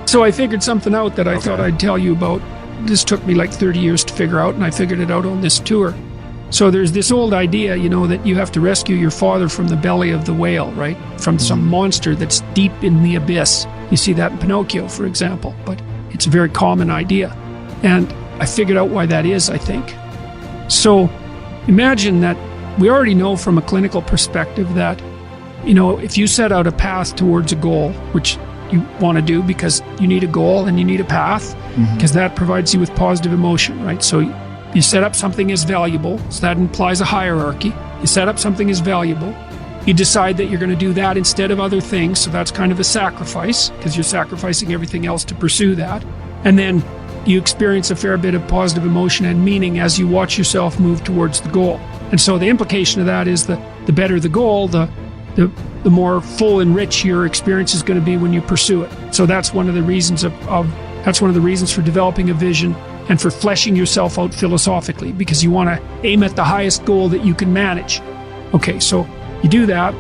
So I figured something out that I thought I'd tell you about. This took me like 30 years to figure out, and I figured it out on this tour. So there's this old idea, that you have to rescue your father from the belly of the whale, right? From some monster that's deep in the abyss. You see that in Pinocchio, for example, but it's a very common idea. And I figured out why that is, I think. So imagine that we already know from a clinical perspective that, if you set out a path towards a goal, which you want to do because you need a goal and you need a path, because that provides you with positive emotion, right? So you set up something as valuable, so that implies a hierarchy. You set up something as valuable. You decide that you're going to do that instead of other things, so that's kind of a sacrifice, because you're sacrificing everything else to pursue that. And then you experience a fair bit of positive emotion and meaning as you watch yourself move towards the goal. And so the implication of that is the better the goal, the more full and rich your experience is going to be when you pursue it. So that's one of the reasons that's one of the reasons for developing a vision and for fleshing yourself out philosophically, because you want to aim at the highest goal that you can manage. Okay, so you do that,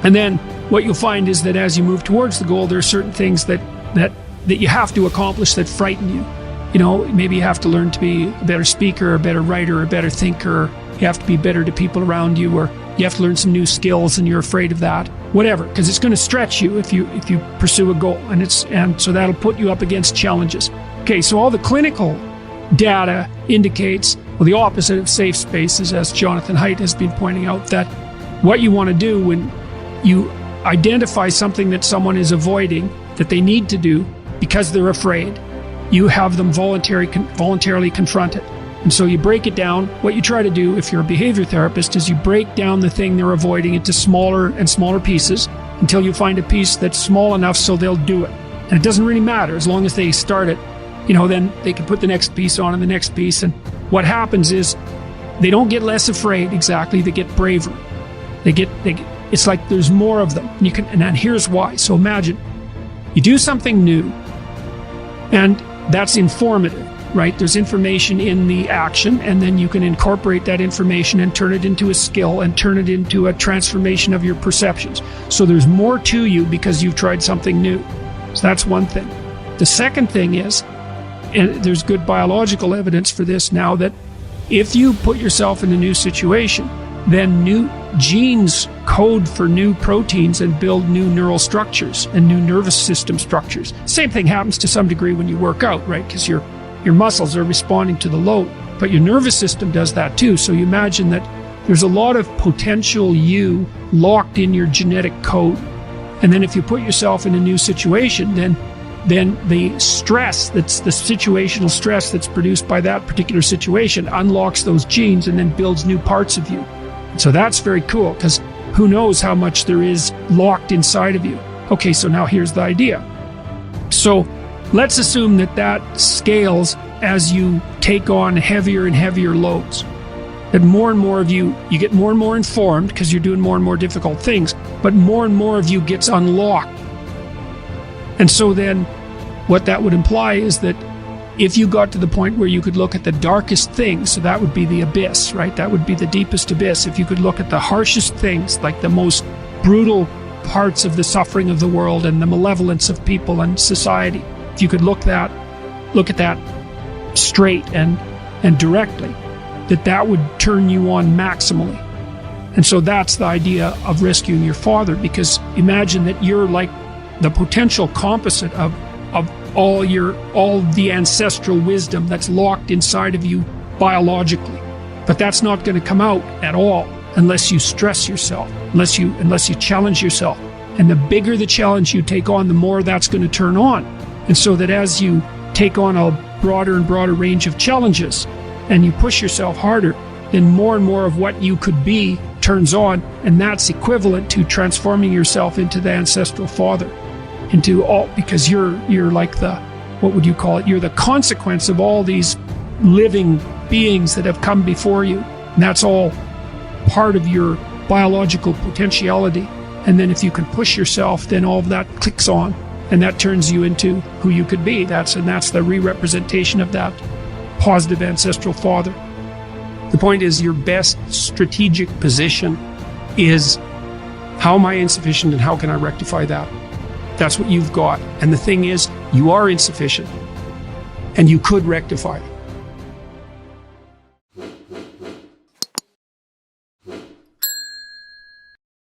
and then what you'll find is that as you move towards the goal, there are certain things that you have to accomplish that frighten you. Maybe you have to learn to be a better speaker, a better writer, a better thinker. You have to be better to people around you, or you have to learn some new skills and you're afraid of that. Whatever, because it's going to stretch you if you pursue a goal, and so that'll put you up against challenges. Okay, so all the clinical data indicates, the opposite of safe spaces, as Jonathan Haidt has been pointing out, that what you want to do when you identify something that someone is avoiding, that they need to do because they're afraid, you have them voluntarily confront it. And so you break it down. What you try to do if you're a behavior therapist is you break down the thing they're avoiding into smaller and smaller pieces until you find a piece that's small enough so they'll do it. And it doesn't really matter as long as they start it. Then they can put the next piece on and the next piece. And what happens is they don't get less afraid exactly, they get braver. It's like there's more of them. And here's why. So imagine you do something new, and that's informative, right? There's information in the action, and then you can incorporate that information and turn it into a skill and turn it into a transformation of your perceptions. So there's more to you because you've tried something new. So that's one thing. The second thing is, and there's good biological evidence for this now, that if you put yourself in a new situation, then new genes code for new proteins and build new neural structures and new nervous system structures. Same thing happens to some degree when you work out, right? Because your muscles are responding to the load, but your nervous system does that too. So you imagine that there's a lot of potential you locked in your genetic code. And then if you put yourself in a new situation, then the stress, that's the situational stress that's produced by that particular situation, unlocks those genes and then builds new parts of you. So that's very cool, because who knows how much there is locked inside of you. Okay, so now here's the idea. So let's assume that scales as you take on heavier and heavier loads. That more and more of you get more and more informed because you're doing more and more difficult things, but more and more of you gets unlocked. And so then what that would imply is that if you got to the point where you could look at the darkest things, so that would be the abyss, right? That would be the deepest abyss. If you could look at the harshest things, like the most brutal parts of the suffering of the world and the malevolence of people and society, if you could look at that straight and directly, that would turn you on maximally. And so that's the idea of rescuing your father, because imagine that you're like the potential composite of all the ancestral wisdom that's locked inside of you biologically. But that's not going to come out at all unless you stress yourself, unless you challenge yourself. And the bigger the challenge you take on, the more that's going to turn on. And so that as you take on a broader and broader range of challenges and you push yourself harder, then more and more of what you could be turns on, and that's equivalent to transforming yourself into the ancestral father. Because you're like what would you call it? You're the consequence of all these living beings that have come before you. And that's all part of your biological potentiality. And then if you can push yourself, then all of that clicks on, and that turns you into who you could be. That's the re-representation of that positive ancestral father. The point is, your best strategic position is, how am I insufficient and how can I rectify that? That's what you've got. And the thing is, you are insufficient. And you could rectify it.